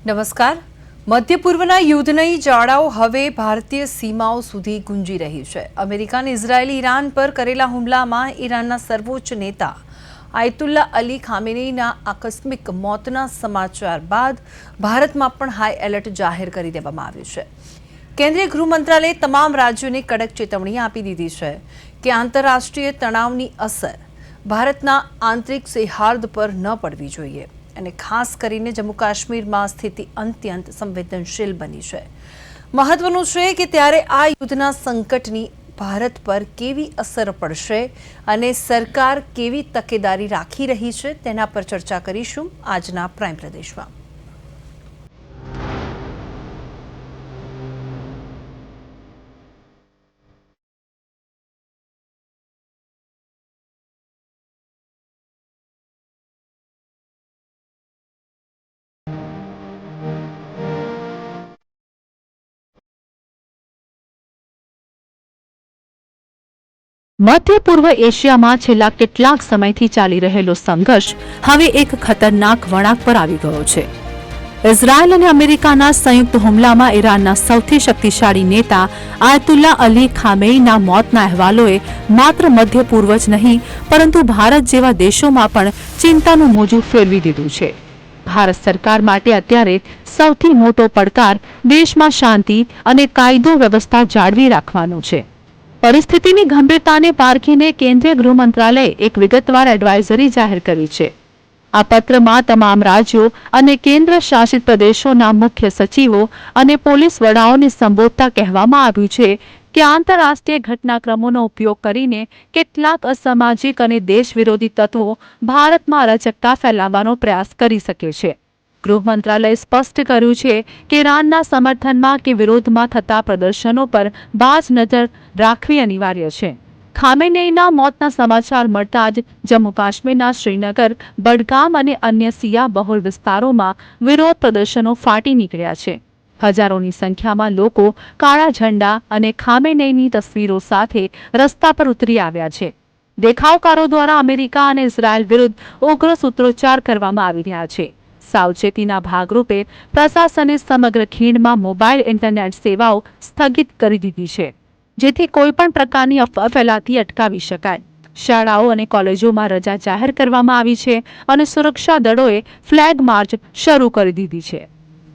નમસ્કાર. મધ્ય પૂર્વના યુદ્ધની જ્વાળાઓ હવે ભારતીય સીમાઓ સુધી ગુંજી રહી છે. અમેરિકા અને ઇઝરાયેલે ઈરાન પર કરેલા હુમલામાં ઈરાનના સર્વોચ્ચ નેતા આયતુલ્લા અલી ખામેનીના આકસ્મિક મોતના સમાચાર બાદ ભારતમાં પણ હાઈ એલર્ટ જાહેર કરી દેવામાં આવ્યું છે. કેન્દ્રીય ગૃહ મંત્રાલયે તમામ રાજ્યોને કડક ચેતવણી આપી દીધી છે કે આંતરરાષ્ટ્રીય તણાવની અસર ભારતના આંતરિક સૌહાર્દ પર ન પડવી જોઈએ અને ખાસ કરીને જમ્મુ કાશ્મીરમાં સ્થિતિ અત્યંત સંવેદનશીલ બની છે. મહત્વનું છે કે ત્યારે આ યુદ્ધના સંકટની ભારત પર કેવી અસર પડશે અને સરકાર કેવી તકેદારી રાખી રહી છે તેના પર ચર્ચા કરીશું આજના પ્રાઇમ પ્રદેશમાં. મધ્ય પૂર્વ એશિયામાં છેલ્લા કેટલાક સમયથી ચાલી રહેલો સંઘર્ષ હવે એક ખતરનાક વળાંક પર આવી ગયો છે. ઇઝરાયલ અને અમેરિકાના સંયુક્ત હુમલામાં ઈરાનના સૌથી શક્તિશાળી નેતા આયતુલ્લા અલી ખામેનીના મોતના અહેવાલોએ માત્ર મધ્ય પૂર્વ જ નહીં પરંતુ ભારત જેવા દેશોમાં પણ ચિંતાનું મોજું ફેરવી દીધું છે. ભારત સરકાર માટે અત્યારે સૌથી મોટો પડકાર દેશમાં શાંતિ અને કાયદો વ્યવસ્થા જાળવી રાખવાનો છે. પરિસ્થિતિની ગંભીરતાને પારખીને કેન્દ્રીય ગૃહ મંત્રાલયે એક વિગતવાર એડવાઇઝરી જાહેર કરી છે. આ પત્રમાં તમામ રાજ્યો અને કેન્દ્ર શાસિત પ્રદેશોના મુખ્ય સચિવો અને પોલીસ વડાઓને સંબોધતા કહેવામાં આવ્યું છે કે આંતરરાષ્ટ્રીય ઘટનાક્રમોનો ઉપયોગ કરીને કેટલાક અસામાજિક અને દેશ વિરોધી તત્વો ભારતમાં અરાજકતા ફેલાવવાનો પ્રયાસ કરી શકે છે. ગૃહ મંત્રાલયે સ્પષ્ટ કર્યું છે કે ઈરાનના સમર્થનમાં કે વિરોધમાં થતા પ્રદર્શનો પર બાજ નજર રાખવી અનિવાર્ય છે. ખામેનેઈના મોતના સમાચાર મળતા જ જમ્મુ કાશ્મીરના શ્રીનગર, બડગામ અને અન્ય શિયા બહુલ વિસ્તારોમાં વિરોધ પ્રદર્શનો ફાટી નીકળ્યા છે. હજારોની સંખ્યામાં લોકો કાળા ઝંડા અને ખામેનેઈની તસવીરો સાથે રસ્તા પર ઉતરી આવ્યા છે. દેખાવકારો દ્વારા અમેરિકા અને ઇઝરાયલ વિરુદ્ધ ઉગ્ર સૂત્રોચ્ચાર કરવામાં આવી રહ્યા છે. સાવચેતીના ભાગરૂપે પ્રશાસને સમગ્ર ખીણમાં મોબાઈલ ઇન્ટરનેટ સેવાઓ સ્થગિત કરી દીધી છે, જેથી કોઈપણ પ્રકારની અફવા ફેલાતી અટકાવી શકાય. શાળાઓ અને કોલેજોમાં રજા જાહેર કરવામાં આવી છે અને સુરક્ષા દળોએ ફ્લેગ માર્ચ શરૂ કરી દીધી છે.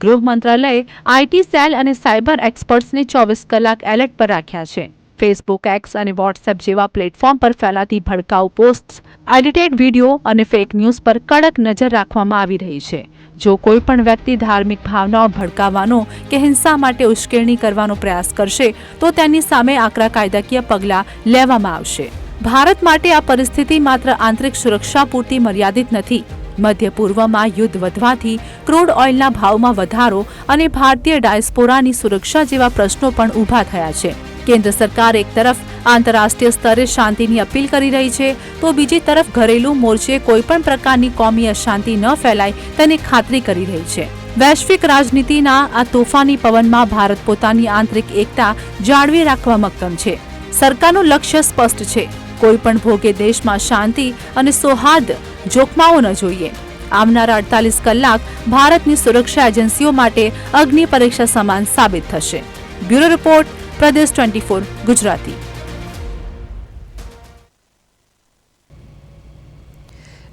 ગૃહ મંત્રાલયે આઈટી સેલ અને સાયબર એક્સપર્ટ્સને 24 કલાક એલર્ટ પર રાખ્યા છે. ફેસબુક, એક્સ અને વોટ્સએપ જેવા પ્લેટફોર્મ પર ફેલાતી ભડકાઉ પોસ્ટ્સ, એડિટેડ વિડીયો અને ફેક ન્યૂઝ પર કડક નજર રાખવામાં આવી રહી છે. જો કોઈ પણ વ્યક્તિ ધાર્મિક ભાવનાઓ ભડકાવવાનો કે હિંસા માટે ઉશ્કેરણી કરવાનો પ્રયાસ કરશે તો તેની સામે આકરા કાયદાકીય પગલાં લેવામાં આવશે. ભારત માટે આ પરિસ્થિતિ માત્ર આંતરિક સુરક્ષા પૂરતી મર્યાદિત નથી. મધ્ય પૂર્વમાં યુદ્ધ વધવાથી ક્રૂડ ઓઇલના ભાવમાં વધારો અને ભારતીય ડાયસ્પોરાની સુરક્ષા જેવા પ્રશ્નો પણ ઊભા થયા છે. કેન્દ્ર સરકાર એક તરફ આંતરરાષ્ટ્રીય સ્તરે શાંતિની અપીલ કરી રહી છે તો બીજી તરફ ઘરેલું મોરચે કોઈપણ પ્રકારની કોમી અશાંતિ ન ફેલાય તેની ખાતરી કરી રહી છે. વૈશ્વિક રાજનીતિના આ તોફાની પવનમાં ભારત પોતાની આંતરિક એકતા જાળવી રાખવા મક્કમ છે. સરકારનું લક્ષ્ય સ્પષ્ટ છે. કોઈપણ ભોગે દેશમાં શાંતિ અને સૌહાર્દ જોખમાવો ન જોઈએ. આવનારા 48 કલાક ભારતની સુરક્ષા એજન્સીઓ માટે અગ્નિ પરીક્ષા સમાન સાબિત થશે. બ્યુરો રિપોર્ટ, પ્રદેશ 24 ગુજરાતી.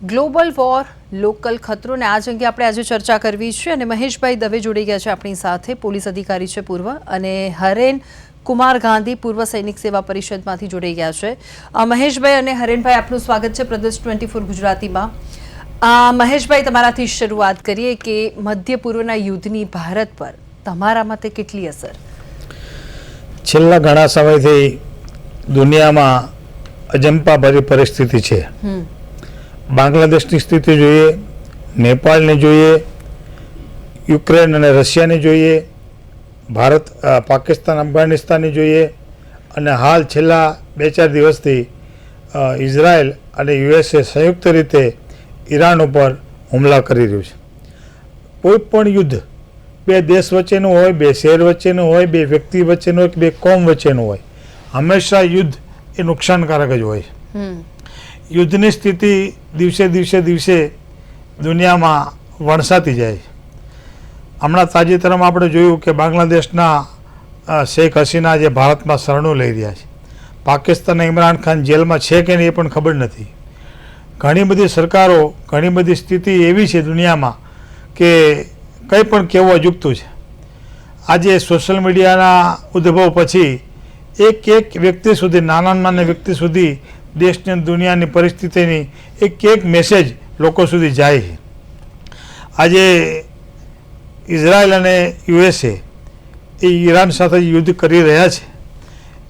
ગ્લોબલ વોર, લોકલ ખતરો ને આજ અંગે આપણે આજે ચર્ચા કરવી છે અને મહેશભાઈ દવે જોડી ગયા છે આપણી સાથે. પોલીસ અધિકારી છે પૂર્વ, અને હરેન કુમાર ગાંધી પૂર્વ સૈનિક સેવા પરિષદમાંથી જોડાઈ ગયા છે. મહેશભાઈ અને હરેનભાઈ, આપનું સ્વાગત છે પ્રદેશ 24 ગુજરાતીમાં. મહેશભાઈ, તમારાથી શરૂઆત કરીએ કે મધ્ય પૂર્વના યુદ્ધની ભારત પર તમારા મતે કેટલી અસર? છેલ્લા ઘણા સમયથી દુનિયામાં અજંપાભરી પરિસ્થિતિ છે. બાંગ્લાદેશની સ્થિતિ જોઈએ, નેપાળને જોઈએ, યુક્રેન અને રશિયાને જોઈએ, ભારત, પાકિસ્તાન, અફઘાનિસ્તાનની જોઈએ, અને હાલ છેલ્લા 2-4 દિવસથી ઇઝરાયલ અને યુએસએ સંયુક્ત રીતે ઈરાન ઉપર હુમલા કરી રહ્યું છે. કોઈ પણ યુદ્ધ બે દેશ વચ્ચેનું હોય, બે શહેર વચ્ચેનું હોય, બે વ્યક્તિ વચ્ચેનું હોય કે બે કોમ વચ્ચેનું હોય, હંમેશા યુદ્ધ એ નુકસાનકારક જ હોય. યુદ્ધની સ્થિતિ દિવસે દિવસે દુનિયામાં વણસાતી જાય. હમણાં તાજેતરમાં આપણે જોયું કે બાંગ્લાદેશના શેખ હસીના જે ભારતમાં શરણું લઈ રહ્યા છે, પાકિસ્તાનના ઇમરાન ખાન જેલમાં છે કે નહીં એ પણ ખબર નથી. ઘણી બધી સરકારો, ઘણી બધી સ્થિતિ એવી છે દુનિયામાં કે કંઈ પણ કહેવું અજુગતું છે. આજે સોશિયલ મીડિયાના ઉદ્ભવ પછી એક વ્યક્તિ સુધી, નાના વ્યક્તિ સુધી દેશની દુનિયાની પરિસ્થિતિની એક મેસેજ લોકો સુધી જાય છે. આજે ઇઝરાયલ અને યુએસએ એ ઈરાન સાથે યુદ્ધ કરી રહ્યા છે.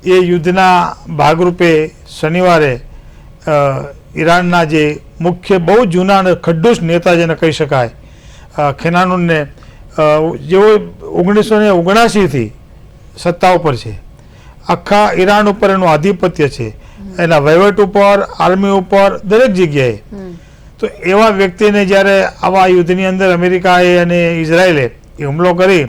એ યુદ્ધના ભાગરૂપે શનિવારે ઈરાનના જે મુખ્ય બહુ જૂના અને ખડ્ડુસ નેતા જેને કહી શકાય, ખેનાનુનને, જેઓ 1979થી સત્તા ઉપર છે, આખા ઈરાન ઉપર એનું આધિપત્ય છે, એના વહીવટ ઉપર, આર્મી ઉપર, દરેક જગ્યાએ. તો એવા વ્યક્તિને જ્યારે આવા યુદ્ધની અંદર અમેરિકાએ અને ઇઝરાયલે એ હુમલો કરી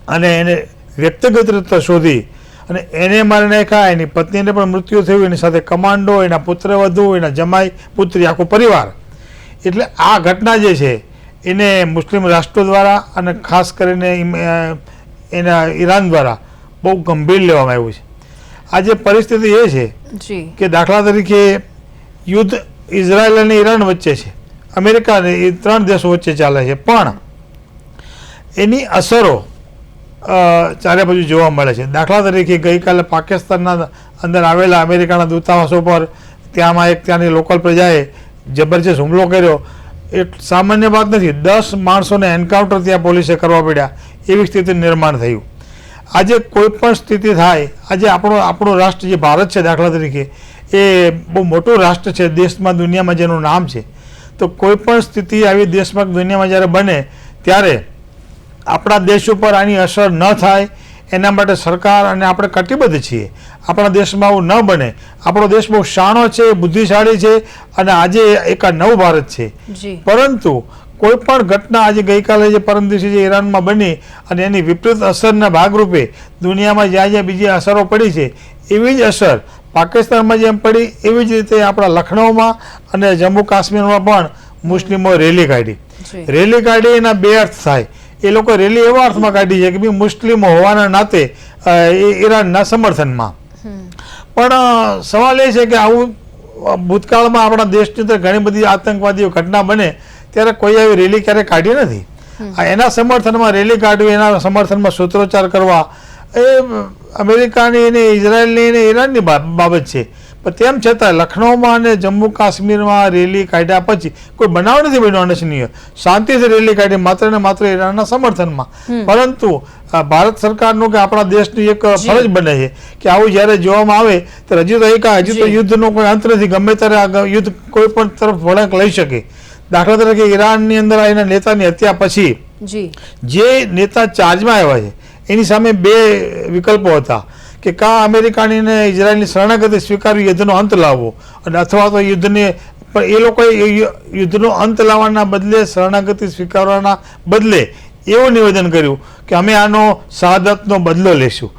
અને એને વ્યક્તિગત રીતે શોધી અને એને મારી નાખ્યા, એની પત્નીને પણ મૃત્યુ થયું, એની સાથે કમાન્ડો, એના પુત્રવધુ, એના જમાઈ, પુત્રી, આખો પરિવાર. એટલે આ ઘટના જે છે એને મુસ્લિમ રાષ્ટ્રો દ્વારા અને ખાસ કરીને એના ઈરાન દ્વારા બહુ ગંભીર લેવામાં આવ્યું છે. આજે પરિસ્થિતિ એ છે કે દાખલા તરીકે યુદ્ધ ઇઝરાયલ અને ઈરાન વચ્ચે છે, અમેરિકા અને એ 3 દેશો વચ્ચે ચાલે છે, પણ એની અસરો ચારે બાજુ જોવા મળે છે. દાખલા તરીકે ગઈકાલે પાકિસ્તાનના અંદર આવેલા અમેરિકાના દૂતાવાસો પર ત્યાંની લોકલ પ્રજાએ જબરજસ્ત હુમલો કર્યો. એ સામાન્ય વાત નથી. 10 માણસોને એન્કાઉન્ટર ત્યાં પોલીસે કરવા પડ્યા, એવી સ્થિતિ નિર્માણ થયું. આજે કોઈ પણ સ્થિતિ થાય, આજે આપણું રાષ્ટ્ર જે ભારત છે દાખલા તરીકે, એ બહુ મોટું રાષ્ટ્ર છે દેશમાં, દુનિયામાં જેનું નામ છે. તો કોઈ પણ સ્થિતિ આવી દેશમાં, દુનિયામાં જ્યારે બને ત્યારે આપણા દેશ ઉપર આની અસર ન થાય એના માટે સરકાર અને આપણે કટિબદ્ધ છીએ. આપણા દેશમાં આવું ન બને. આપણો દેશ બહુ શાણો છે, બુદ્ધિશાળી છે અને આજે એક આ નવું ભારત છે. પરંતુ કોઈ પણ ઘટના આજે ગઈકાલે જે પરમ દિવસે જે ઈરાનમાં બની અને એની વિપરીત અસરના ભાગરૂપે દુનિયામાં જ્યાં જ્યાં બીજી અસરો પડી છે, એવી જ અસર પાકિસ્તાનમાં જેમ પડી એવી જ રીતે આપણા લખનૌમાં અને જમ્મુ કાશ્મીરમાં પણ મુસ્લિમો રેલી કાઢી. રેલી કાઢી એના 2 અર્થ થાય. એ લોકો રેલી એવા અર્થમાં કાઢી છે કે ભાઈ મુસ્લિમો હોવાના નાતે ઈરાનના સમર્થનમાં. પણ સવાલ એ છે કે આવું ભૂતકાળમાં આપણા દેશની અંદર ઘણી બધી આતંકવાદીઓ ઘટના બને ત્યારે કોઈ આવી રેલી ક્યારે કાઢી નથી. એના સમર્થનમાં રેલી કાઢવી, એના સમર્થનમાં સૂત્રોચ્ચાર કરવા, એ અમેરિકાની અને ઇઝરાયલની અને ઈરાનની બાબત છે. પણ તેમ છતાં લખનૌમાં અને જમ્મુ કાશ્મીરમાં રેલી કાઢ્યા પછી કોઈ બનાવ નથી બન્યો અનિચ્છનીય. શાંતિથી રેલી કાઢી માત્ર ને માત્ર ઈરાનના સમર્થનમાં. પરંતુ ભારત સરકારનું કે આપણા દેશની એક ફરજ બને છે કે આવું જ્યારે જોવામાં આવે તો હજી તો યુદ્ધનો કોઈ અંત નથી. ગમે ત્યારે યુદ્ધ કોઈ પણ તરફ વળાંક લઈ શકે. દાખલા તરીકે ઈરાનની અંદર એના નેતાની હત્યા પછી જે નેતા ચાર્જમાં આવ્યા છે એની સામે 2 વિકલ્પો હતા કે કાં અમેરિકાની અને ઇઝરાયલની શરણાગતિ સ્વીકારવી, યુદ્ધનો અંત લાવવો, અને અથવા તો યુદ્ધને, પણ એ લોકોએ યુદ્ધનો અંત લાવવાના બદલે, શરણાગતિ સ્વીકારવાના બદલે એવું નિવેદન કર્યું કે અમે આનો શહાદતનો બદલો લેશું.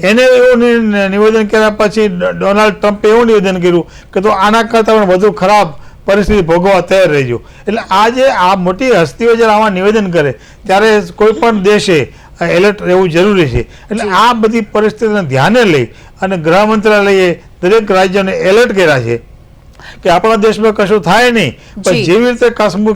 એને એવું નિવેદન કર્યા પછી ડોનાલ્ડ ટ્રમ્પે એવું નિવેદન કર્યું કે તો આના કરતાં પણ વધુ ખરાબ પરિસ્થિતિ ભોગવવા તૈયાર રહેજો. એટલે આજે આ મોટી હસ્તીઓ જ્યારે આવા નિવેદન કરે ત્યારે કોઈ પણ દેશે એલર્ટ રહેવું જરૂરી છે. એટલે આ બધી પરિસ્થિતિને ધ્યાને લઈ અને ગૃહ મંત્રાલયે દરેક રાજ્યોને એલર્ટ કર્યા છે કે આપણા દેશમાં કશું થાય નહીં, પણ જેવી રીતે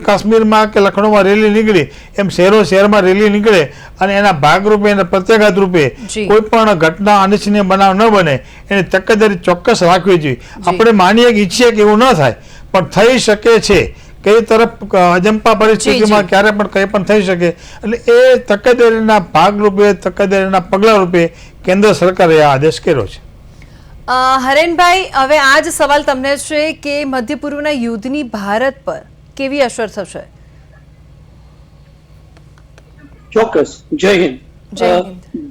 કાશ્મીરમાં કે લખનૌમાં રેલી નીકળી એમ શહેરમાં રેલી નીકળે અને એના ભાગરૂપે અને પ્રત્યાઘાત રૂપે કોઈ પણ ઘટના, અનિચ્છનીય બનાવ ન બને એની તકેદારી ચોક્કસ રાખવી જોઈએ. આપણે માનીએ કે ઈચ્છીએ કે એવું ન થાય, પણ થઈ શકે છે. કઈ તરફ અજંપા પરિસ્થિતિમાં ક્યારે પણ કંઈ પણ થઈ શકે. એટલે એ તકેદારીના ભાગરૂપે, તકેદારીના પગલા રૂપે કેન્દ્ર સરકારે આ આદેશ કર્યો છે. હરેનભાઈ, હવે આ જ સવાલ તમને છે કે મધ્ય પૂર્વના યુદ્ધની ભારત પર કેવી અસર થશે? ચોક્કસ. જય હિન્દ.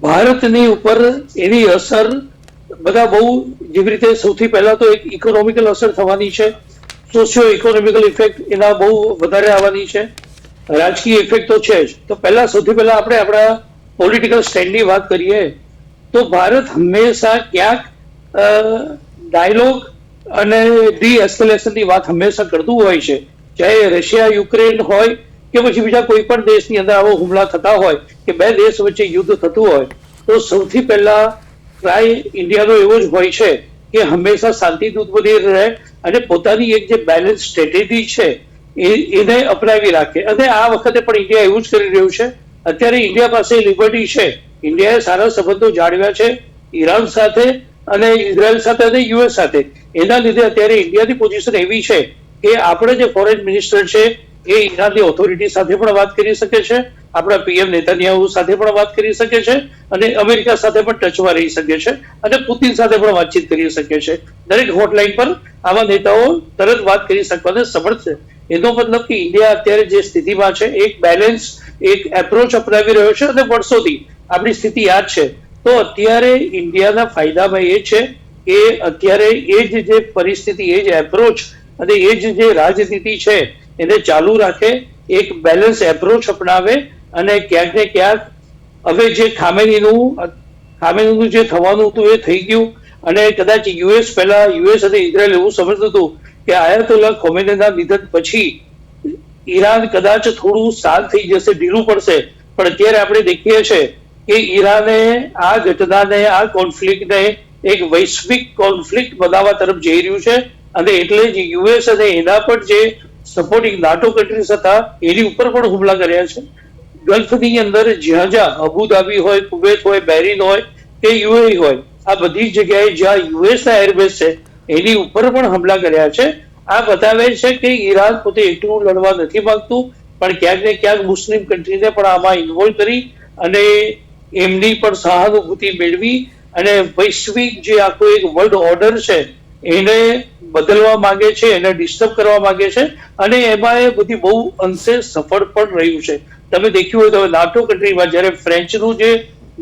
ભારતની ઉપર એની અસર બધા બહુ, જેવી રીતે સૌથી પહેલા તો એક ઇકોનોમિકલ અસર થવાની છે, સોશિયો ઇકોનોમિકલ ઇફેક્ટ એના બહુ વધારે આવવાની છે, રાજકીય ઇફેક્ટ તો છે જ. તો પહેલા, સૌથી પહેલા આપણે આપણા પોલિટિકલ સ્ટેન્ડની વાત કરીએ તો ભારત હંમેશા ક્યાંક ડાયલોગ અને ડી એસ્કેલેશનની વાત હંમેશા કરતું હોય છે. ચાહે રશિયા યુક્રેન હોય કે પછી બીજા કોઈ પણ દેશની અંદર આવો હુમલા થતા હોય કે બે દેશ વચ્ચે યુદ્ધ થતું હોય તો સૌથી પહેલા ટ્રાય ઇન્ડિયાનો એવો જ હોય છે કે હંમેશા શાંતિદૂત બની રહે અને પોતાની એક જે બેલેન્સ સ્ટ્રેટેજી છે એને અપનાવી રાખે. અને આ વખતે પણ ઇન્ડિયા એવું જ કરી રહ્યું છે. અત્યારે ઇન્ડિયા પાસે લિબર્ટી છે, ઇન્ડિયાએ સારા સંબંધો જાળવ્યા છે ઈરાન સાથે અને ઇઝરાયલ સાથે અને યુએસ સાથે. એના લીધે અત્યારે ઇન્ડિયાની પોઝિશન એવી છે કે આપણે જે ફોરેન મિનિસ્ટર છે એ ઈરાનની ઓથોરિટી સાથે પણ વાત કરી શકે છે, આપણા પીએમ નેતન્યાહુ સાથે પણ વાત કરી શકે છે અને અમેરિકા સાથે પણ ટચમાં રહી શકે છે અને પુતિન સાથે પણ વાતચીત કરી શકે છે. દરેક હોટલાઇન પર આવા નેતાઓ તરત વાત કરી શકવાને સમર્થ છે. એનો મતલબ કે ઇન્ડિયા અત્યારે જે સ્થિતિમાં છે એક બેલેન્સ એક એપ્રોચ અપનાવી રહ્યો છે અને વર્ષોથી આપણી સ્થિતિ યાદ છે. તો અત્યારે ઇન્ડિયાના ફાયદામાં એ છે કે અત્યારે એ જે પરિસ્થિતિ, એ જ એપ્રોચ અને એ જે રાજનીતિ છે એને ચાલુ રાખે, એક બેલેન્સ એપ્રોચ અપનાવે અને ક્યાંક ને ક્યાંક હવે જે ખામેનીનું જે થવાનું હતું એ થઈ ગયું. અને કદાચ યુએસ અને ઇઝરાયલ એવું સમજતું હતું કે આયાતુલ્લા ખોમેનીના નિધન પછી ઈરાન કદાચ થોડું શાંત થઈ જશે, ઢીલું પડશે. પણ અત્યારે આપણે દેખીએ છીએ કે ઈરાને આ ઘટનાને, આ કોન્ફ્લિક્ટને એક વૈશ્વિક કોન્ફ્લિક્ટ બનાવવા તરફ જઈ રહ્યું છે. અને એટલે જ યુએસ અને એના પણ જે સપોર્ટિંગ નાટો કન્ટ્રીઝ હતા એની ઉપર પણ હુમલા કર્યા છે. ગલ્ફની અંદર જ્યાં જ્યાં અબુધાબી હોય, કુવૈત હોય, બહેરીન હોય કે યુએઈ હોય, આ બધી જગ્યાએ જ્યાં યુએસના એરબેઝ છે એની ઉપર પણ હુમલા કર્યા છે. આ બતાવે છે કે ઈરાન પોતે એકલું લડવા નથી માંગતું, પણ ક્યાંક ને ક્યાંક મુસ્લિમ કન્ટ્રીને પણ આમાં ઇન્વોલ્વ કરી અને એમની પણ સહાનુભૂતિ મેળવી અને વૈશ્વિક જે આખો એક વર્લ્ડ ઓર્ડર છે એને બદલવા માંગે છે, એને ડિસ્ટર્બ કરવા માંગે છે. અને એમાં એ બધી બહુ અંશે સફળ પણ રહ્યું છે. તમે દેખ્યું હોય તો નાટો કન્ટ્રીમાં જયારે ફ્રેન્ચનું જે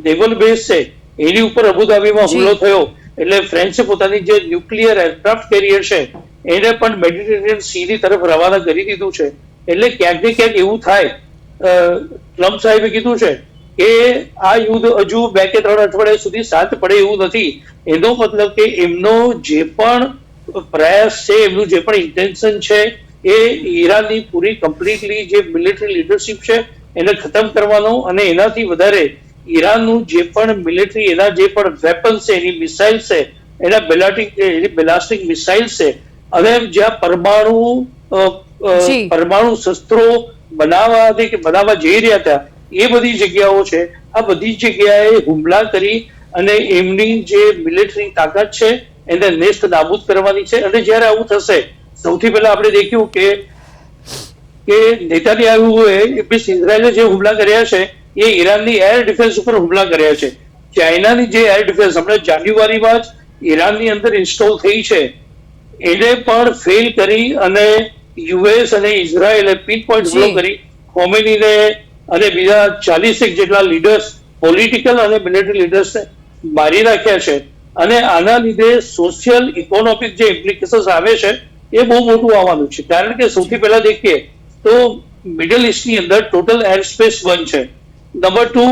નેવલ બેઝ છે એની ઉપર અબુધાબીમાં હુમલો થયો એટલે ફ્રેન્ચે પોતાની જે ન્યુક્લિયર એરક્રાફ્ટ કેરિયર છે એને પણ મેડિટેરિયન સી ની તરફ રવાના કરી દીધું છે. એટલે ક્યાંક ને ક્યાંક એવું થાય, ટ્રમ્પ સાહેબે કીધું છે કે આ યુદ્ધ હજુ 2 કે 3 અઠવાડિયા સુધી શાંત પડે એવું નથી. એનો મતલબ કે એમનો જે પણ પ્રયાસ છે, એમનું જે પણ ઇન્ટેન્શન છે એ ઈરાનની પૂરી કમ્પ્લીટલી જે મિલિટરી લીડરશિપ છે એને ખતમ કરવાનો અને એનાથી વધારે ઈરાનનું જે પણ મિલિટરી, એના જે પણ વેપન્સ છે, એની મિસાઇલ છે, એના બેલાસ્ટિક મિસાઇલ છે અને જ્યાં પરમાણુ શસ્ત્રો બનાવવા જઈ રહ્યા હતા એ બધી જગ્યાઓ છે. આ બધી જગ્યાએ હુમલા કરી અને એમની જે મિલિટરી તાકાત છે એને નેસ્ત નાબૂદ કરવાની છે. અને જયારે આવું થશે, સૌથી પહેલા આપણે દેખ્યું કે નેતાન્યાહુએ ઇઝરાયલે જે હુમલા કર્યા છે એ ઈરાનની એર ડિફેન્સ ઉપર હુમલા કર્યા છે. ચાઇનાની જે એર ડિફેન્સ હમણાં જાન્યુઆરીમાં જ ઈરાનની અંદર ઇન્સ્ટોલ થઈ છે એને પણ ફેલ કરી અને યુએસ અને ઇઝરાયલે પિન પોઈન્ટ હુમલો કરી ખોમેનીને અને બીજા 40 જેટલા લીડર્સ, પોલિટિકલ અને મિલિટરી લીડર્સને મારી નાખ્યા છે. અને આના લીધે સોશિયલ ઇકોનોમિક જે ઇમ્પ્લિકેશન્સ આવે છે એ બહુ મોટું આવવાનું છે. કારણ કે સૌથી પહેલા દેખીએ તો મિડલ ઇસ્ટની અંદર ટોટલ એર સ્પેસ બંધ છે. નંબર 2,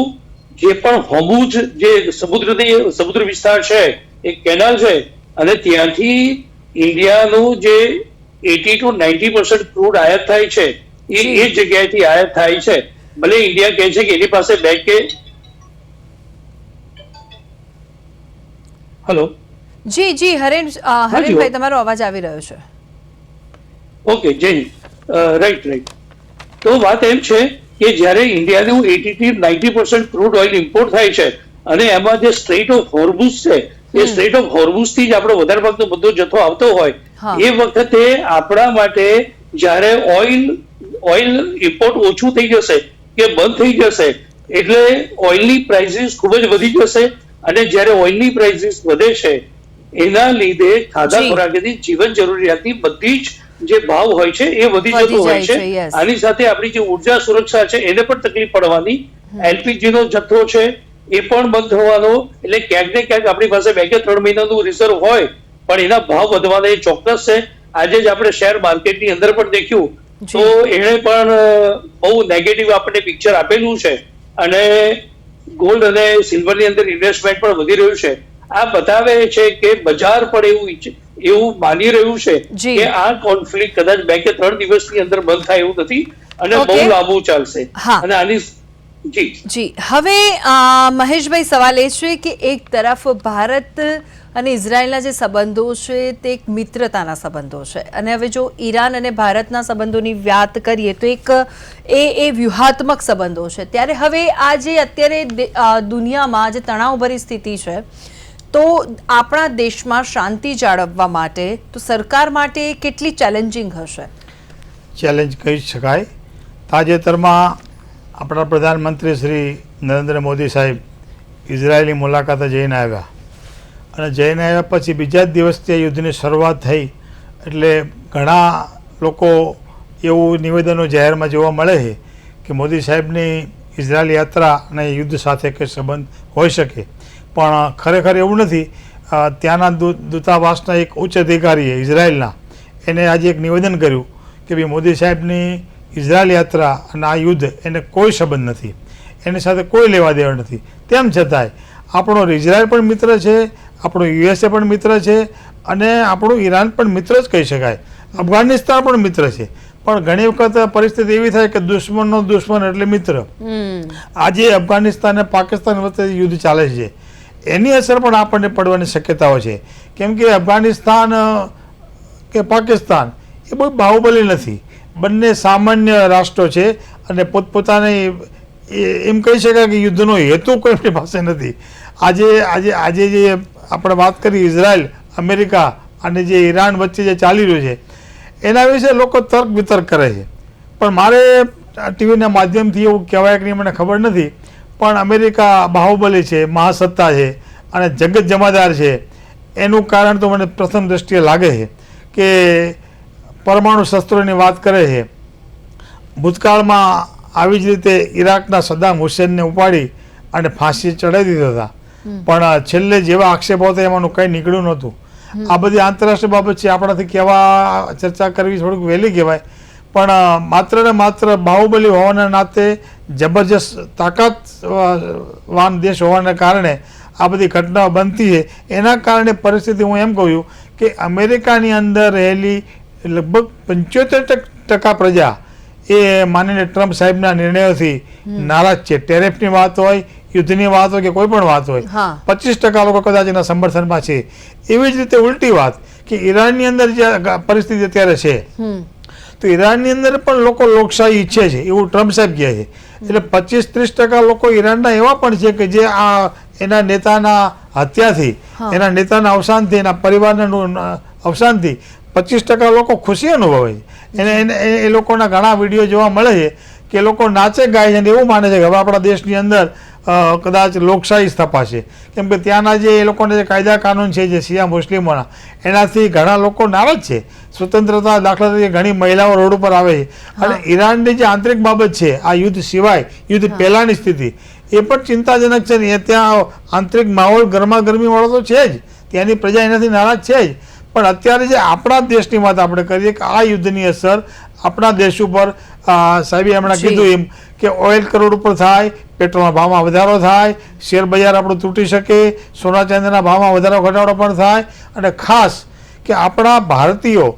જે પણ હોર્મુઝ જે સમુદ્ર વિસ્તાર છે એ કેનાલ છે અને ત્યાંથી ઇન્ડિયાનું જે 80 to 90% ક્રૂડ આયાત થાય છે એ જગ્યાએથી આયાત થાય છે. ભલે ઇન્ડિયા કહે છે કે એની પાસે હેલો જી હરેનભાઈ, તમારો અવાજ આવી રહ્યો છે. ઓકે, જય રાઈટ. તો વાત એમ છે કે જ્યારે ઇન્ડિયાનું 80 થી 90% ક્રૂડ ઓઇલ ઇમ્પોર્ટ થાય છે અને એમાં જે સ્ટ્રેટ ઓફ હોર્મુઝ છે એ સ્ટ્રેટ ઓફ હોર્મુઝ થી જ આપણો વધારે ભાગનો બધો જથ્થો આવતો હોય, એ વખતે આપણા માટે જ્યારે ઓઇલ ઇમ્પોર્ટ ઓછું થઈ જશે કે બંધ થઈ જશે એટલે ઓઇલની પ્રાઇસીસ ખૂબ જ વધી જશે. અને જ્યારે ઓઇલની પ્રાઇસીસ વધે છે એના લીધે ખાધા ખોરાકની જીવન જરૂરિયાતની બધી જ જે ભાવ હોય છે એ વધી જતો હોય છે. આની સાથે આપણી જે ઉર્જા સુરક્ષા છે એને પણ તકલીફ પડવાની. એલપીજી નો જથ્થો છે એ પણ બંધ થવાનો. એટલે ક્યાંક ને ક્યાંક આપણી પાસે 2 કે 3 મહિનાનું રિઝર્વ હોય પણ એના ભાવ વધવાના એ ચોક્કસ છે. આજે જ આપણે શેર માર્કેટની અંદર પણ દેખ્યું તો એને પણ બહુ નેગેટિવ આપણને પિક્ચર આપેલું છે અને ગોલ્ડ અને સિલ્વરની અંદર ઇન્વેસ્ટમેન્ટ પણ વધી રહ્યું છે. આ બતાવે છે કે બજાર પણ એવું માની રહ્યું છે જી. કે આ કોન્ફ્લિક્ટ કદાચ 2 કે 3 દિવસની અંદર બંધ થાય એવું નથી અને Okay. બહુ લાંબુ ચાલશે. હા. અને આની જી જી હવે મહેશભાઈ સવાલ એ છે કે એક તરફ ભારત અને ઇઝરાયલના જે સંબંધો છે તે એક મિત્રતાના સંબંધો છે અને હવે જો ઈરાન અને ભારતના સંબંધોની વાત કરીએ તો એક એ વ્યૂહાત્મક સંબંધો છે. ત્યારે હવે આ જે અત્યારે દુનિયામાં જે તણાવભરી સ્થિતિ છે તો આપણા દેશમાં શાંતિ જાળવવા માટે તો સરકાર માટે કેટલી ચેલેન્જિંગ હશે? ચેલેન્જ કહી શકાય. તાજેતરમાં આપણા પ્રધાનમંત્રી શ્રી નરેન્દ્ર મોદી સાહેબ ઇઝરાયેલની મુલાકાતે જઈને આવ્યા અને જઈને આવ્યા પછી બીજા જ દિવસથી યુદ્ધની શરૂઆત થઈ એટલે ઘણા લોકો એવું નિવેદનો જાહેરમાં જોવા મળે છે કે મોદી સાહેબની ઇઝરાયેલ યાત્રા અને યુદ્ધ સાથે કંઈ સંબંધ હોઈ શકે, પણ ખરેખર એવું નથી. ત્યાંના દૂતાવાસના એક ઉચ્ચ અધિકારીએ ઇઝરાયેલના એને આજે એક નિવેદન કર્યું કે ભાઈ મોદી સાહેબની ઇઝરાયેલ યાત્રા અને આ યુદ્ધ એને કોઈ સંબંધ નથી, એની સાથે કોઈ લેવા દેવા નથી. તેમ છતાંય આપણો ઇઝરાયલ પણ મિત્ર છે, આપણો યુએસએ પણ મિત્ર છે અને આપણું ઈરાન પણ મિત્ર જ કહી શકાય. અફઘાનિસ્તાન પણ મિત્ર છે, પણ ઘણી વખત પરિસ્થિતિ એવી થાય કે દુશ્મનનો દુશ્મન એટલે મિત્ર. આજે અફઘાનિસ્તાન અને પાકિસ્તાન વચ્ચે યુદ્ધ ચાલે છે, એની અસર પણ આપણને પડવાની શક્યતાઓ છે. કેમ કે અફઘાનિસ્તાન કે પાકિસ્તાન એ બહુ બાહુબલી નથી, બંને સામાન્ય રાષ્ટ્રો છે અને પોતપોતાની એમ કહી શકાય કે યુદ્ધનો હેતુ કોઈની પાસે નથી. આજે જે આપણે વાત કરી ઇઝરાયલ, અમેરિકા અને જે ઈરાન વચ્ચે જે ચાલી રહ્યું છે એના વિશે લોકો તર્ક વિતર્ક કરે છે, પણ મારે ટીવીના માધ્યમથી એવું કહેવાય કે નહીં મને ખબર નથી, પણ અમેરિકા બાહુબલી છે, મહાસત્તા છે અને જગત જમાદાર છે. એનું કારણ તો મને પ્રથમ દ્રષ્ટિએ લાગે છે કે પરમાણુ શસ્ત્રોની વાત કરે છે. ભૂતકાળમાં આવી જ રીતે ઈરાકના સદ્દામ હુસેનને ઉપાડી અને ફાંસી ચડાવી દીધા હતા, પણ છેલ્લે જેવા આક્ષેપો હતા એમાંનું કંઈ નીકળ્યું નહોતું. આ બધી આંતરરાષ્ટ્રીય બાબત છે, આપણાથી કહેવા ચર્ચા કરવી થોડીક વહેલી કહેવાય, પણ માત્ર ને માત્ર બાહુબલી હોવાના નાતે જબરજસ્ત તાકાતવાન દેશ હોવાના કારણે આ બધી ઘટનાઓ બનતી છે. એના કારણે પરિસ્થિતિ હું એમ કહું કે અમેરિકાની અંદર રહેલી લગભગ 75% પ્રજા એ માનીને ટ્રમ્પ સાહેબના નિર્ણયોથી નારાજ છે. ટેરિફની વાત હોય, યુદ્ધની વાત હોય કે કોઈ પણ વાત હોય, 25% લોકો કદાચ એના સમર્થનમાં છે. એવી જ રીતે ઉલટી વાત કે ઈરાનની અંદર જે પરિસ્થિતિ અત્યારે છે તો ઈરાનની અંદર પણ લોકો લોકશાહી ઈચ્છે છે એવું ટ્રમ્પ સાહેબ કહે છે. એટલે 25-30% લોકો ઈરાનના એવા પણ છે કે જે આ એના નેતાના હત્યાથી, એના નેતાના અવસાનથી, એના પરિવારના અવસાનથી 25% લોકો ખુશી અનુભવે છે. એ લોકોના ઘણા વિડીયો જોવા મળે છે કે લોકો નાચે ગાય છે અને એવું માને છે કે હવે આપણા દેશની અંદર કદાચ લોકશાહી સ્થપાશે. કેમ કે ત્યાંના જે એ લોકોના જે કાયદા કાનૂન છે જે શિયા મુસ્લિમોના, એનાથી ઘણા લોકો નારાજ છે. સ્વતંત્રતા દાખલા તરીકે ઘણી મહિલાઓ રોડ ઉપર આવે છે. અને ઈરાનની જે આંતરિક બાબત છે આ યુદ્ધ સિવાય, યુદ્ધ પહેલાંની સ્થિતિ એ પણ ચિંતાજનક છે ને. ત્યાં આંતરિક માહોલ ગરમાગરમી વાળો તો છે જ, ત્યાંની પ્રજા એનાથી નારાજ છે જ, પણ અત્યારે જે આપણા દેશની વાત આપણે કરીએ કે આ યુદ્ધની અસર આપણા દેશ ઉપર સાહેબે હમણાં કીધું એમ કે ઓઇલ કરોડ ઉપર થાય, પેટ્રોલના ભાવમાં વધારો થાય, શેર બજાર આપણું તૂટી શકે, સોના ચાંદીના ભાવમાં વધારો ઘટાડો પણ થાય, અને ખાસ કે આપણા ભારતીયો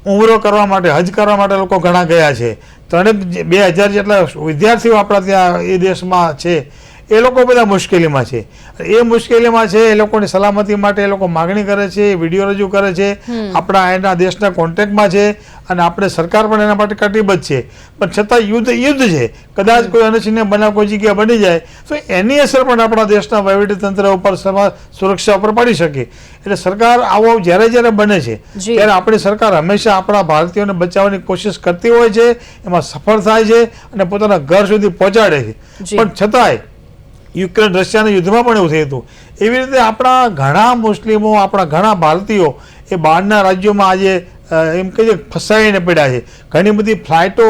ઉમરો કરવા માટે, હજ કરવા માટે લોકો ઘણા ગયા છે. 2,000 જેટલા વિદ્યાર્થીઓ આપણા ત્યાં એ દેશમાં છે. એ લોકો બધા મુશ્કેલીમાં છે. એ મુશ્કેલીમાં છે, એ લોકોની સલામતી માટે એ લોકો માગણી કરે છે, વિડીયો રજૂ કરે છે, આપણા એના દેશના કોન્ટેક્ટમાં છે અને આપણે સરકાર પણ એના માટે કટિબદ્ધ છે. પણ છતાં યુદ્ધ છે, કદાચ કોઈ અનચ્છનીય બનાવ કોઈ જગ્યાએ બની જાય તો એની અસર પણ આપણા દેશના વહીવટીતંત્ર ઉપર, સુરક્ષા ઉપર પડી શકે. એટલે સરકાર આવો જ્યારે બને છે ત્યારે આપણી સરકાર હંમેશા આપણા ભારતીયોને બચાવવાની કોશિશ કરતી હોય છે, એમાં સફળ થાય છે અને પોતાના ઘર સુધી પહોંચાડે છે. પણ છતાંય યુક્રેન રશિયાના યુદ્ધમાં પણ એવું થયું હતું. એવી રીતે આપણા ઘણા મુસ્લિમો, આપણા ઘણા ભારતીયો એ બહારના રાજ્યોમાં આજે એમ કહીએ ફસાઈને પડ્યા છે. ઘણી બધી ફ્લાઇટો,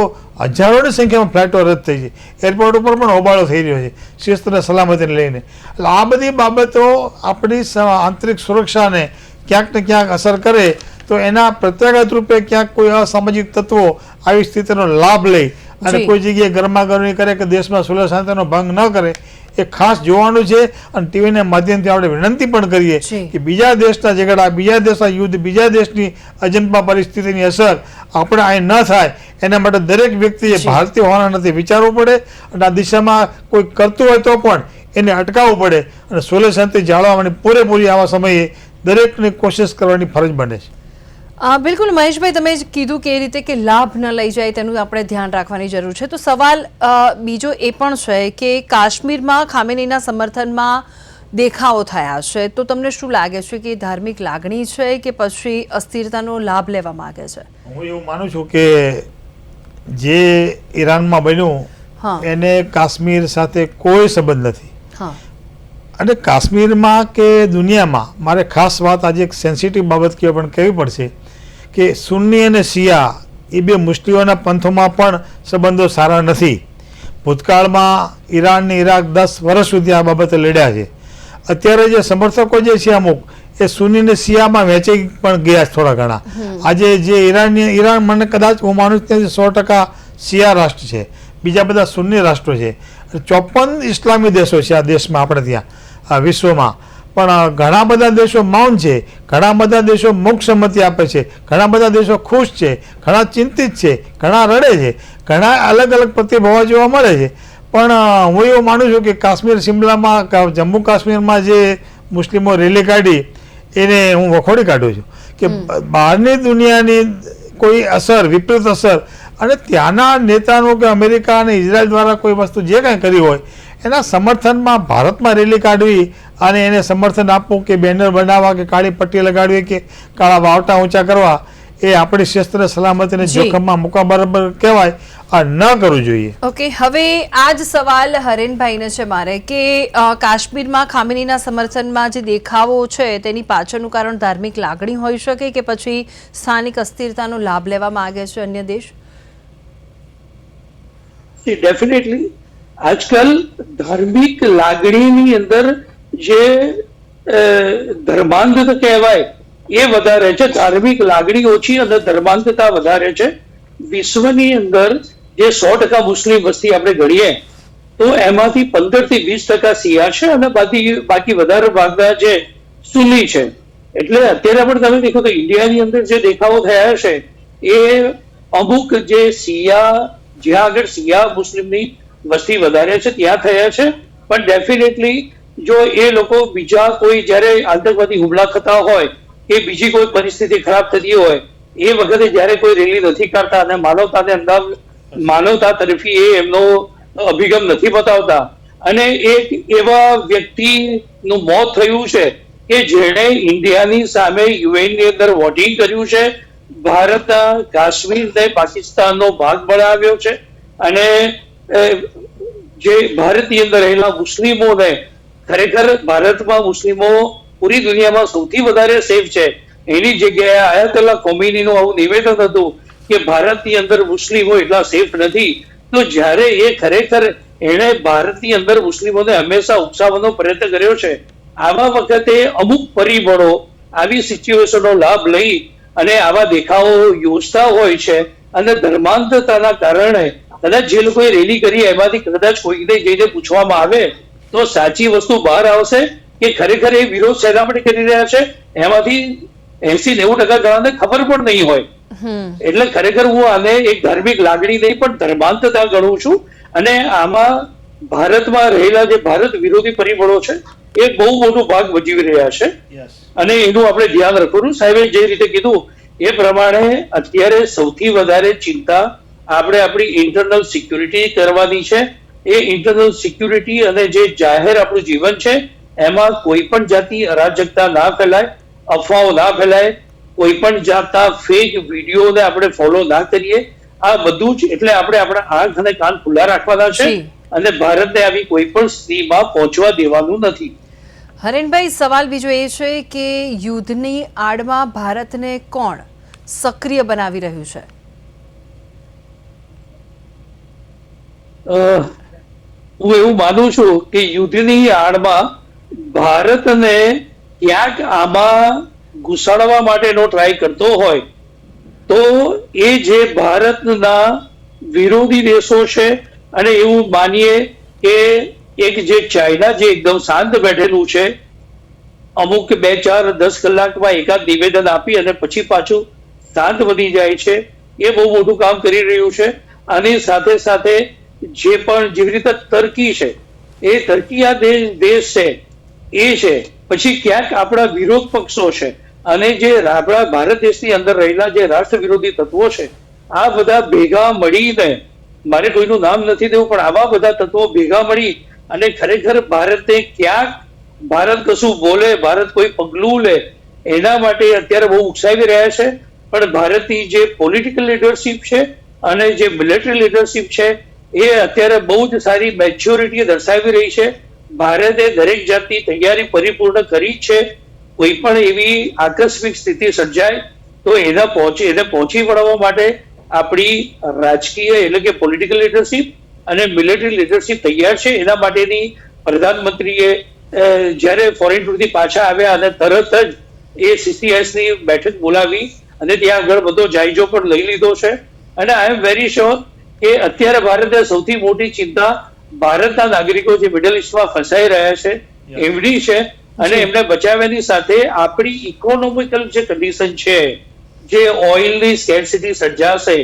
હજારોની સંખ્યામાં ફ્લાઇટો રદ થઈ છે. એરપોર્ટ ઉપર પણ હોબાળો થઈ રહ્યો છે શિસ્ત અને સલામતીને લઈને. એટલે આ બધી બાબતો આપણી આંતરિક સુરક્ષાને ક્યાંક ને ક્યાંક અસર કરે તો એના પ્રત્યાઘાત રૂપે ક્યાંક કોઈ અસામાજિક તત્વો આવી સ્થિતિનો લાભ લઈ અને કોઈ જગ્યાએ ગરમાગરમી કરે કે દેશમાં સુલહ શાંતિનો ભંગ ન કરે એ ખાસ જોવાનું છે. અને ટીવીના માધ્યમથી આપણે વિનંતી પણ કરીએ કે બીજા દેશના ઝઘડા, બીજા દેશના યુદ્ધ, બીજા દેશની અજંપા પરિસ્થિતિની અસર આપણે અહીં ન થાય એના માટે દરેક વ્યક્તિએ ભારતીય હોવાના નથી વિચારવું પડે. અને આ દિશામાં કોઈ કરતું હોય તો પણ એને અટકાવવું પડે અને સોલે શાંતિ જાળવવાની પૂરેપૂરી આવા સમયે દરેકને કોશિશ કરવાની ફરજ બને છે. બિલકુલ મહેશભાઈ, તમે જ કીધું કે એ રીતે કે લાભ ન લઈ જાય તેનું આપણે ધ્યાન રાખવાની જરૂર છે. તો સવાલ બીજો એ પણ છે કે કાશ્મીરમાં ખામેનીના સમર્થનમાં દેખાવો થયા છે, તો તમને શું લાગે છે કે ધાર્મિક લાગણી છે કે પછી અસ્થિરતાનો લાભ લેવા માંગે છે? હું એવું માનું છું કે જે ઈરાનમાં બન્યું એને કાશ્મીર સાથે કોઈ સંબંધ નથી. અને કાશ્મીરમાં કે દુનિયામાં મારે ખાસ વાત આજે એક સેન્સિટિવ બાબત પણ કહેવી પડશે કે સુન્ની અને શિયા એ બે મુસ્લિમોના પંથોમાં પણ સંબંધો સારા નથી. ભૂતકાળમાં ઈરાન અને ઈરાક 10 વર્ષ સુધી આ બાબતે લડ્યા છે. અત્યારે જે સમર્થકો જે છે અમુક એ સુન્ની અને શિયામાં વહેંચાઈ પણ ગયા છે થોડા ઘણા. આજે જે ઈરાન મને કદાચ હું માનું છું 100% શિયા રાષ્ટ્ર છે, બીજા બધા સુન્ની રાષ્ટ્રો છે. 54 ઇસ્લામી દેશો છે આ દેશમાં, આપણે ત્યાં આ વિશ્વમાં. પણ ઘણા બધા દેશો મૌન છે, ઘણા બધા દેશો મુખ સંમતિ આપે છે, ઘણા બધા દેશો ખુશ છે, ઘણા ચિંતિત છે, ઘણા રડે છે, ઘણા અલગ અલગ પ્રતિભાવો જોવા મળે છે. પણ હું એવું માનું છું કે કાશ્મીર શિમલામાં, જમ્મુ કાશ્મીરમાં જે મુસ્લિમો રેલી કાઢી એને હું વખોડી કાઢું છું કે બહારની દુનિયાની કોઈ અસર, વિપરીત અસર અને ત્યાંના નેતાનો કે અમેરિકા અને ઇઝરાયલ દ્વારા કોઈ વસ્તુ જે કાંઈ કરી હોય એના સમર્થનમાં ભારતમાં રેલી કાઢવી અને એને સમર્થન આપવું કે બેનર બનાવવા કે કાળી પટ્ટી લગાડવી કે કાળા વાવટા ઊંચા કરવા એ આપણી શસ્ત્ર સલામતીને જોખમમાં મૂકવા બરાબર કહેવાય. આ ન કરવું જોઈએ. ઓકે, હવે આ જ સવાલ હરેનભાઈને છે મારે કે કાશ્મીરમાં ખામેનીના સમર્થનમાં જે દેખાવો છે તેની પાછળનું કારણ ધાર્મિક લાગણી હોઈ શકે કે પછી સ્થાનિક અસ્થિરતાનો લાભ લેવા માંગે છે અન્ય દેશ? ડેફિનેટલી આજકાલ ધાર્મિક લાગણીની અંદર જે ધર્માંધતા કહેવાય એ વધારે છે. ધાર્મિક લાગણી ઓછી અને ધર્માંધતા વધારે છે. વિશ્વની અંદર જે 100% મુસ્લિમ વસ્તી આપણે ગણીએ તો એમાંથી 15 થી 20% શિયા છે અને બાકી વધારે ભાગના જે સુન્ની છે. એટલે અત્યારે પણ તમે દેખો તો ઇન્ડિયાની અંદર જે દેખાવો થયા છે એ અમુક જે શિયા, જ્યાં આગળ શિયા મુસ્લિમની વસ્તી વધારે છે ત્યાં થયા છે. પણ ડેફિનેટલી જો એ લોકો બીજા કોઈ જ્યારે આતંકવાદી હુમલા થતા હોય કે બીજી કોઈ પરિસ્થિતિ ખરાબ થતી હોય એ વખતે જ્યારે કોઈ રેલી નથી કરતા અને માનવતા તરફી એ એમનો અભિગમ નથી બતાવતા અને એક એવા વ્યક્તિનું મોત થયું છે કે જેણે ઇન્ડિયાની સામે યુએનની અંદર વોટિંગ કર્યું છે, ભારતના કાશ્મીરને પાકિસ્તાનનો ભાગ બનાવ્યો છે અને જે ભારતની અંદર રહેલા મુસ્લિમોને ખરેખર ભારતમાં મુસ્લિમો પૂરી દુનિયામાં સૌથી વધારે સેફ છે એની જગ્યાએ આયતોલ્લા ખોમેનીનું આવું નિવેદન હતું કે ભારતની અંદર મુસ્લિમો એટલા સેફ નથી. તો જ્યારે એ ખરેખર એણે ભારતની અંદર મુસ્લિમોને હંમેશા ઉકસાવવાનો પ્રયત્ન કર્યો છે, આવા વખતે અમુક પરિબળો આવી સિચ્યુએશનનો લાભ લઈ અને આવા દેખાવો યોજતા હોય છે અને ધર્માંધતાના કારણે કદાચ જે લોકોએ રેલી કરી એમાંથી કદાચ કોઈને જઈને પૂછવામાં આવે તો સાચી વસ્તુ બહાર આવશે કે ખરેખર એ વિરોધ શેના માટે કરી રહ્યા છે. એમાંથી 80-90% જણાને ખબર પણ નહીં હોય. એટલે ખરેખર હું આને એક ધાર્મિક લાગણી નહીં પણ ધર્માંધતા ગણું છું અને આમાં ભારતમાં રહેલા જે ભારત વિરોધી પરિબળો છે એ બહુ મોટો ભાગ ભજવી રહ્યા છે અને એનું આપણે ધ્યાન રાખવું. સાહેબે જે રીતે કીધું એ પ્રમાણે અત્યારે સૌથી વધારે ચિંતા આપણે આપણી ઇન્ટરનલ સિક્યુરિટી કરવાની છે. એ ઇન્ટરનલ સિક્યુરિટી અને જે જાહેર આપણું જીવન છે એમાં કોઈ પણ જાતની અરાજકતા ના ફેલાય, અફવાઓ ના ફેલાય, કોઈ પણ જાતના ફેક વિડીયોને આપણે ફોલો ના કરીએ. આ બધું જ એટલે આપણે આપણા આંખ અને કાન ખુલ્લા રાખવાના છે અને ભારતને આવી કોઈ પણ સ્થિતિમાં પહોંચવા દેવાનું નથી. હરેનભાઈ, સવાલ બીજો એ છે કે યુદ્ધની આડમાં ભારતને કોણ સક્રિય બનાવી રહ્યું છે? હું એવું માનું છું કે યુદ્ધની આડમાં ભારતને ક્યાંક આમાં ઘુસાડવા માટેનો ટ્રાય કરતો હોય તો એ જે ભારતના વિરોધી દેશો છે અને એવું માનીએ કે એક જે ચાઇના જે એકદમ શાંત બેઠેલું છે, અમુક 2-4-10 કલાકમાં એકાદ નિવેદન આપી અને પછી પાછું શાંત બની જાય છે, એ બહુ મોટું કામ કરી રહ્યું છે. આની સાથે સાથે જે પણ જેવી રીતે તર્કી છે, એ તર્કી આ દેશ છે એ છે, પછી ક્યાંક આપણા વિરોધ પક્ષો છે અને જે આપણા ભારત દેશની અંદર રહેલા જે રાષ્ટ્ર વિરોધી તત્વો છે, આ બધા ભેગા મળીને, મારે કોઈનું નામ નથી દેવું પણ આવા બધા તત્વો ભેગા મળી અને ખરેખર ભારતને ક્યાંક ભારત કશું બોલે, ભારત કોઈ પગલું લે, એના માટે અત્યારે બહુ ઉકસાવી રહ્યા છે. પણ ભારતની જે પોલિટિકલ લીડરશિપ છે અને જે મિલિટરી લીડરશિપ છે, એ અત્યારે બહુ જ સારી મેચ્યોરિટી દર્શાવી રહી છે. ભારતે દરેક જાતની તૈયારી પરિપૂર્ણ કરી છે. કોઈ પણ એવી આકસ્મિક સ્થિતિ સર્જાય તો એને પહોંચી વળવા માટે આપણી રાજકીય એટલે કે પોલિટિકલ લીડરશિપ અને મિલિટરી લીડરશિપ તૈયાર છે. એના માટેની પ્રધાનમંત્રીએ જ્યારે ફોરેન ટૂરથી પાછા આવ્યા અને તરત જ એ CCS ની બેઠક બોલાવી અને ત્યાં આગળ બધો જાયજો પણ લઈ લીધો છે. અને આઈ એમ વેરી શ્યોર કે અત્યારે ભારતે સૌથી મોટી ચિંતા ભારતના નાગરિકો જે મિડલ ઇસ્ટમાં ફસાઈ રહ્યા છે એમની છે, અને એમને બચાવવાની સાથે આપણી ઇકોનોમિકલ જે કન્ડિશન છે, જે ઓઇલની સ્કેર્સિટી સર્જાશે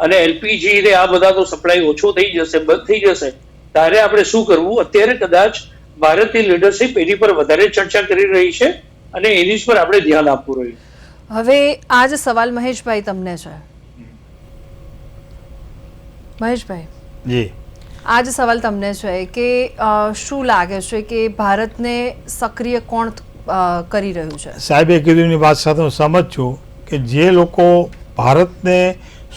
અને LPG ને આ બધાનો સપ્લાય ઓછો થઈ જશે, બંધ થઈ જશે, ત્યારે આપણે શું કરવું? અત્યારે કદાચ ભારતની લીડરશિપ એની પર વધારે ચર્ચા કરી રહી છે અને એની જ પર આપણે ધ્યાન આપવું રહ્યું. હવે આ જ સવાલ મહેશભાઈ તમને છે. મહેશભાઈ, જી, આ જ સવાલ તમને છે કે શું લાગે છે કે ભારતને સક્રિય કોણ કરી રહ્યું છે? સાહેબે કીધુંની વાત સાથે હું સમજ છું કે જે લોકો ભારતને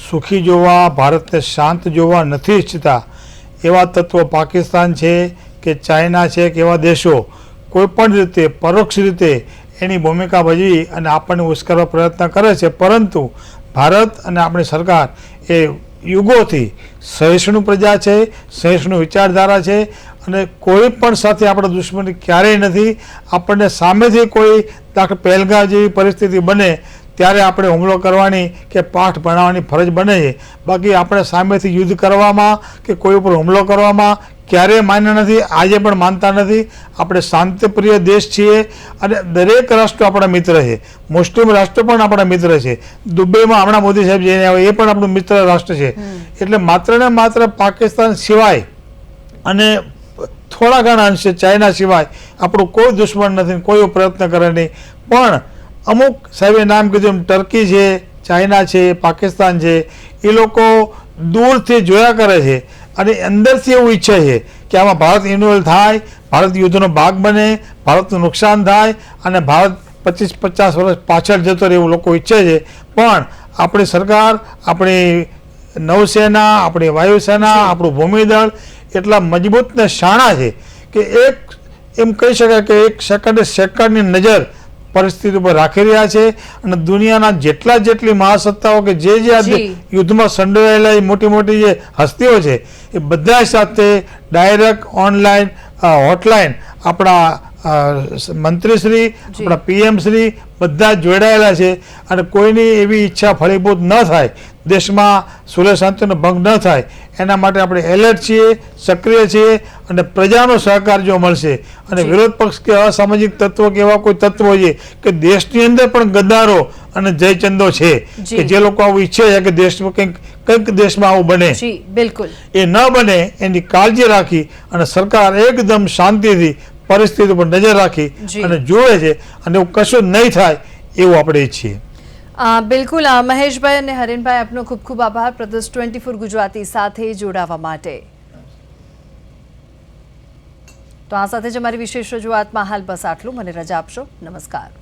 સુખી જોવા, ભારતને શાંત જોવા નથી ઈચ્છતા, એવા તત્વો પાકિસ્તાન છે કે ચાઇના છે કે એવા દેશો કોઈ પણ રીતે પરોક્ષ રીતે એની ભૂમિકા ભજવી અને આપણને ઉશ્કેરવા પ્રયત્ન કરે છે. પરંતુ ભારત અને આપણી સરકાર એ યુગોથી સહિષ્ણુ પ્રજા છે, સહિષ્ણુ વિચારધારા છે અને કોઈ પણ સાથે આપણે દુશ્મની ક્યારેય નથી. આપણને સામેથી કોઈ દાખલા પહેલગામ જેવી પરિસ્થિતિ બને ત્યારે આપણે હુમલો કરવાની કે પાઠ ભણાવવાની ફરજ બને છે. બાકી આપણે સામેથી યુદ્ધ કરવામાં કે કોઈ ઉપર હુમલો કરવામાં ક્યારેય માન્ય નથી, આજે પણ માનતા નથી. આપણે શાંતિપ્રિય દેશ છીએ અને દરેક રાષ્ટ્રો આપણા મિત્ર છે. મુસ્લિમ રાષ્ટ્રો પણ આપણા મિત્ર છે. દુબઈમાં હમણાં મોદી સાહેબ જઈને આવે, એ પણ આપણું મિત્ર રાષ્ટ્ર છે. એટલે માત્ર ને માત્ર પાકિસ્તાન સિવાય અને થોડા ઘણા અંશે ચાઇના સિવાય આપણું કોઈ દુશ્મન નથી, કોઈ પ્રયત્ન કરે નહીં. પણ અમુક સાહેબે નામ કીધું એમ ટર્કી છે, ચાઇના છે, પાકિસ્તાન છે, એ લોકો દૂરથી જોયા કરે છે અને અંદરથી એવું ઈચ્છે છે કે આમાં ભારત ઇન્વોલ્વ થાય, ભારત યુદ્ધનો ભાગ બને, ભારતનું નુકસાન થાય અને ભારત 25-50 વર્ષ પાછળ જતો રહે એવું લોકો ઈચ્છે છે. પણ આપણી સરકાર, આપણી નૌસેના, આપણી વાયુસેના, આપણું ભૂમિદળ એટલા મજબૂત ને શાણા છે કે એક એમ કહી શકાય કે એક સેકન્ડની નજર પરિસ્થિતિ ઉપર રાખી રહ્યા છે. અને દુનિયાના જેટલી મહાસત્તાઓ કે જે આ યુદ્ધમાં સંડોવાયેલા મોટી મોટી જે હસ્તીઓ છે, એ બધા સાથે ડાયરેક્ટ ઓનલાઈન હોટલાઈન આપણા મંત્રીશ્રી, આપણા PM શ્રી બધા જોડાયેલા છે. અને કોઈની એવી ઈચ્છા ફળીભૂત ન થાય, દેશમાં સુલેહ શાંતિનો ભંગ ન થાય, એના માટે આપણે એલર્ટ છીએ, સક્રિય છીએ. અને પ્રજાનો સહકાર જો મળશે અને વિરોધ પક્ષ કે અસામાજિક તત્વો કે એવા કોઈ તત્વો છે કે દેશની અંદર પણ ગદ્દારો અને જયચંદો છે કે જે લોકો આવું ઈચ્છે છે કે દેશમાં કંઈક દેશમાં આવું બને, બિલકુલ એ ન બને એની કાળજી રાખી અને સરકાર એકદમ શાંતિથી પરિસ્થિતિ પર નજર રાખી અને જોવે છે અને એવું કશું નહીં થાય એવું આપણે ઈચ્છીએ. બિલકુલ મહેશભાઈ અને હરેનભાઈ, આપનો ખૂબ ખૂબ આભાર પ્રદેશ 24 ગુજરાતી સાથે જોડાવા માટે. તો આ સાથે જ અમારી વિશેષ રજૂઆતમાં હાલ બસ આટલું. મને રજા આપશો. નમસ્કાર.